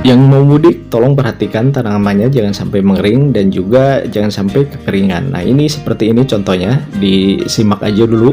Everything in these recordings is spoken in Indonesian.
Yang mau mudik, tolong perhatikan tanamannya jangan sampai mengering dan juga jangan sampai kekeringan. Nah, ini seperti ini contohnya, disimak aja dulu.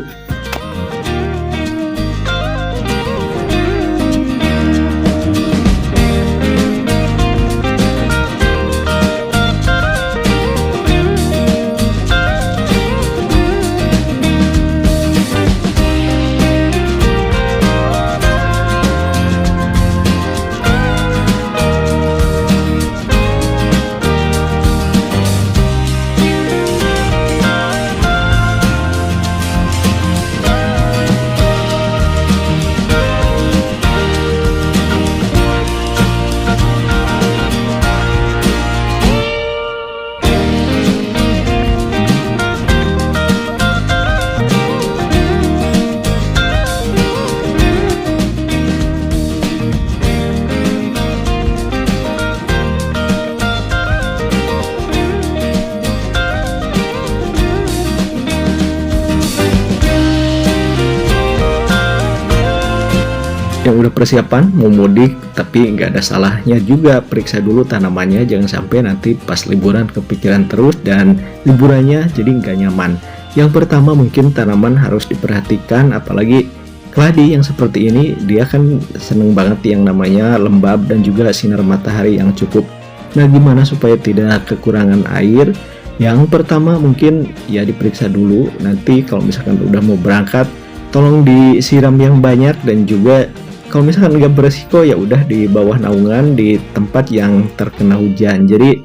Yang udah persiapan mau mudik tapi nggak ada salahnya juga periksa dulu tanamannya, jangan sampai nanti pas liburan kepikiran terus dan liburannya jadi nggak nyaman. Yang pertama mungkin tanaman harus diperhatikan, apalagi keladi yang seperti ini dia kan seneng banget yang namanya lembab dan juga sinar matahari yang cukup. Nah, gimana supaya tidak kekurangan air? Yang pertama mungkin ya diperiksa dulu, nanti kalau misalkan udah mau berangkat tolong disiram yang banyak, dan juga kalau misalkan nggak beresiko ya udah di bawah naungan di tempat yang terkena hujan, jadi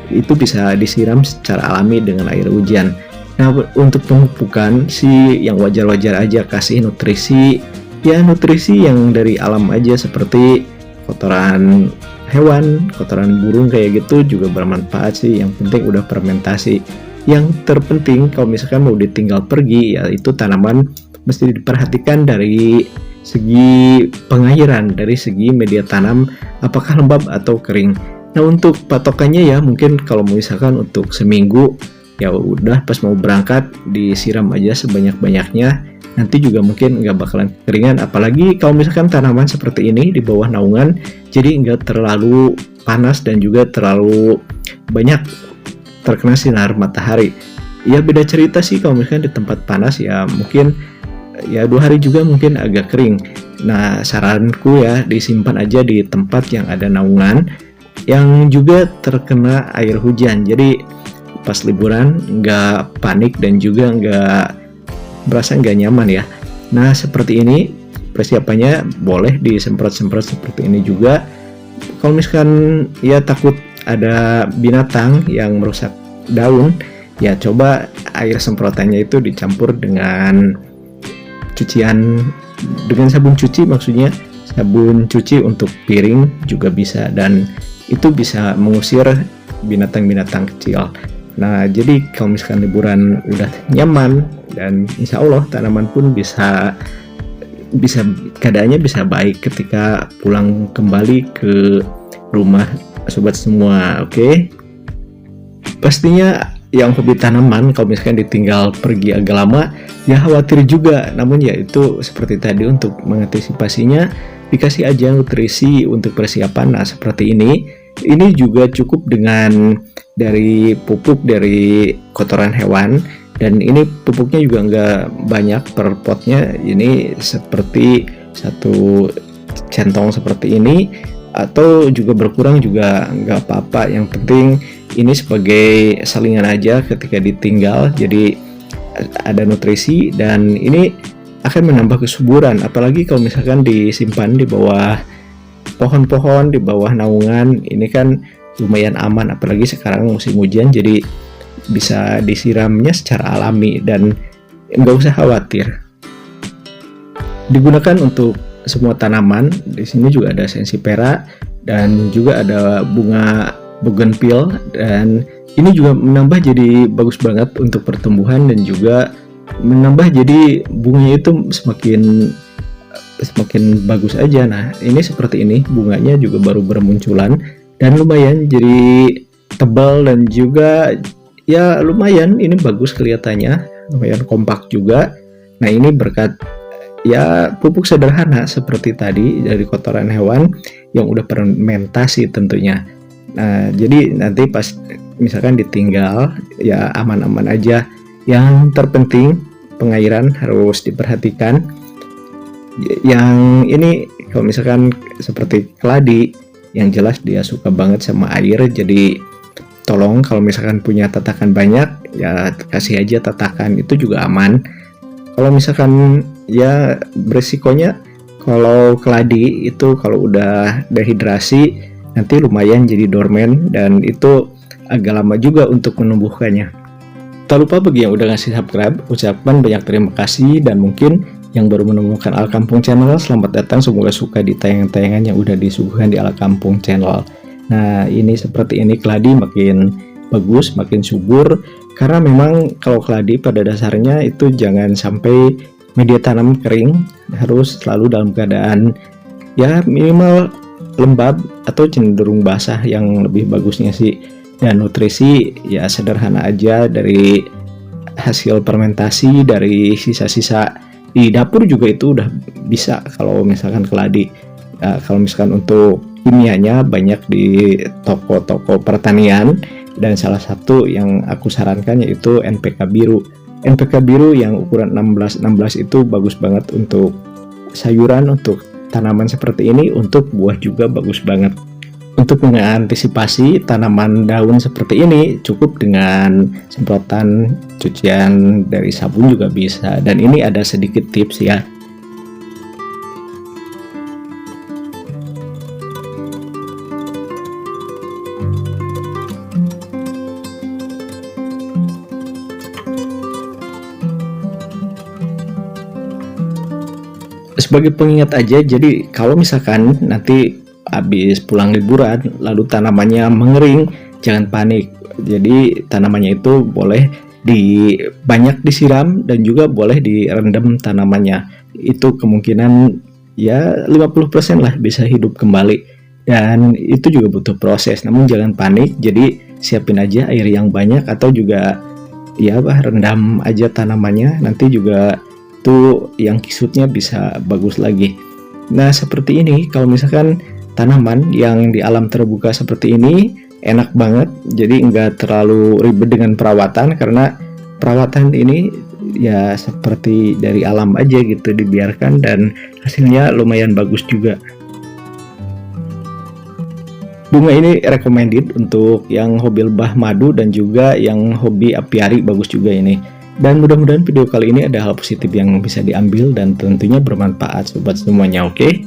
itu bisa disiram secara alami dengan air hujan. Nah, untuk pemupukan sih yang wajar-wajar aja, kasih nutrisi ya, nutrisi yang dari alam aja seperti kotoran hewan, kotoran burung kayak gitu juga bermanfaat sih, yang penting udah fermentasi. Yang terpenting kalau misalkan mau ditinggal pergi ya itu tanaman mesti diperhatikan dari segi pengairan, dari segi media tanam apakah lembab atau kering. Nah, untuk patokannya ya mungkin kalau misalkan untuk seminggu ya udah pas mau berangkat disiram aja sebanyak-banyaknya, nanti juga mungkin nggak bakalan kekeringan, apalagi kalau misalkan tanaman seperti ini di bawah naungan jadi nggak terlalu panas dan juga terlalu banyak terkena sinar matahari. Ya beda cerita sih kalau misalkan di tempat panas ya mungkin ya 2 hari juga mungkin agak kering. Nah, saranku ya disimpan aja di tempat yang ada naungan yang juga terkena air hujan, jadi pas liburan nggak panik dan juga nggak berasa nggak nyaman ya. Nah, seperti ini persiapannya, boleh disemprot-semprot seperti ini juga. Kalau misalkan ya takut ada binatang yang merusak daun ya coba air semprotannya itu dicampur dengan cucian, dengan sabun cuci, maksudnya sabun cuci untuk piring juga bisa, dan itu bisa mengusir binatang-binatang kecil. Nah, jadi kalau misalkan liburan udah nyaman dan insya Allah tanaman pun bisa keadaannya bisa baik ketika pulang kembali ke rumah sobat semua. Oke? Pastinya yang hobi tanaman kalau misalkan ditinggal pergi agak lama ya khawatir juga, namun ya itu seperti tadi untuk mengantisipasinya dikasih aja nutrisi untuk persiapan. Nah, seperti ini juga cukup dengan dari pupuk dari kotoran hewan, dan ini pupuknya juga nggak banyak per potnya, ini seperti 1 centong seperti ini, atau juga berkurang juga nggak apa-apa, yang penting ini sebagai salingan aja ketika ditinggal, jadi ada nutrisi dan ini akan menambah kesuburan, apalagi kalau misalkan disimpan di bawah pohon-pohon, di bawah naungan, ini kan lumayan aman, apalagi sekarang musim hujan jadi bisa disiramnya secara alami dan nggak usah khawatir. Digunakan untuk semua tanaman, di sini juga ada sensipera dan juga ada bunga bougainville, dan ini juga menambah jadi bagus banget untuk pertumbuhan dan juga menambah jadi bunganya itu semakin bagus aja. Nah, ini seperti ini bunganya juga baru bermunculan dan lumayan jadi tebal dan juga ya lumayan ini bagus kelihatannya, lumayan kompak juga. Nah, ini berkat ya pupuk sederhana seperti tadi dari kotoran hewan yang udah fermentasi tentunya. Nah, jadi nanti pas misalkan ditinggal ya aman-aman aja. Yang terpenting pengairan harus diperhatikan. Yang ini kalau misalkan seperti keladi, yang jelas dia suka banget sama air, jadi tolong kalau misalkan punya tatakan banyak ya kasih aja tatakan, itu juga aman. Kalau misalkan ya beresikonya kalau keladi itu kalau udah dehidrasi nanti lumayan jadi dormen dan itu agak lama juga untuk menumbuhkannya. Tak lupa bagi yang udah ngasih subscribe, ucapkan banyak terima kasih, dan mungkin yang baru menemukan Ala Kampung Channel, selamat datang, semoga suka di tayangan-tayangan yang udah disuguhkan di Ala Kampung Channel. Nah, ini seperti ini keladi makin bagus, makin subur, karena memang kalau keladi pada dasarnya itu jangan sampai media tanam kering, harus selalu dalam keadaan ya minimal lembab atau cenderung basah yang lebih bagusnya sih. Dan nutrisi ya sederhana aja dari hasil fermentasi, dari sisa-sisa di dapur juga itu udah bisa kalau misalkan keladi. Kalau misalkan untuk kimianya banyak di toko-toko pertanian, dan salah satu yang aku sarankan yaitu NPK biru. NPK biru yang ukuran 16-16 itu bagus banget untuk sayuran, untuk tanaman seperti ini, untuk buah juga bagus banget. Untuk mengantisipasi tanaman daun seperti ini, cukup dengan semprotan cucian dari sabun juga bisa. Dan ini ada sedikit tips ya. Sebagai pengingat aja, jadi kalau misalkan nanti habis pulang liburan lalu tanamannya mengering, jangan panik. Jadi tanamannya itu boleh banyak disiram dan juga boleh direndam tanamannya. Itu kemungkinan ya 50% lah bisa hidup kembali, dan itu juga butuh proses, namun jangan panik. Jadi siapin aja air yang banyak atau juga ya rendam aja tanamannya, nanti juga tuh yang kisutnya bisa bagus lagi. Nah, seperti ini kalau misalkan tanaman yang di alam terbuka seperti ini enak banget, jadi nggak terlalu ribet dengan perawatan, karena perawatan ini ya seperti dari alam aja gitu, dibiarkan dan hasilnya lumayan bagus juga. Bunga ini recommended untuk yang hobi lebah madu dan juga yang hobi apiari, bagus juga ini. Dan mudah-mudahan video kali ini ada hal positif yang bisa diambil dan tentunya bermanfaat sobat semuanya, oke?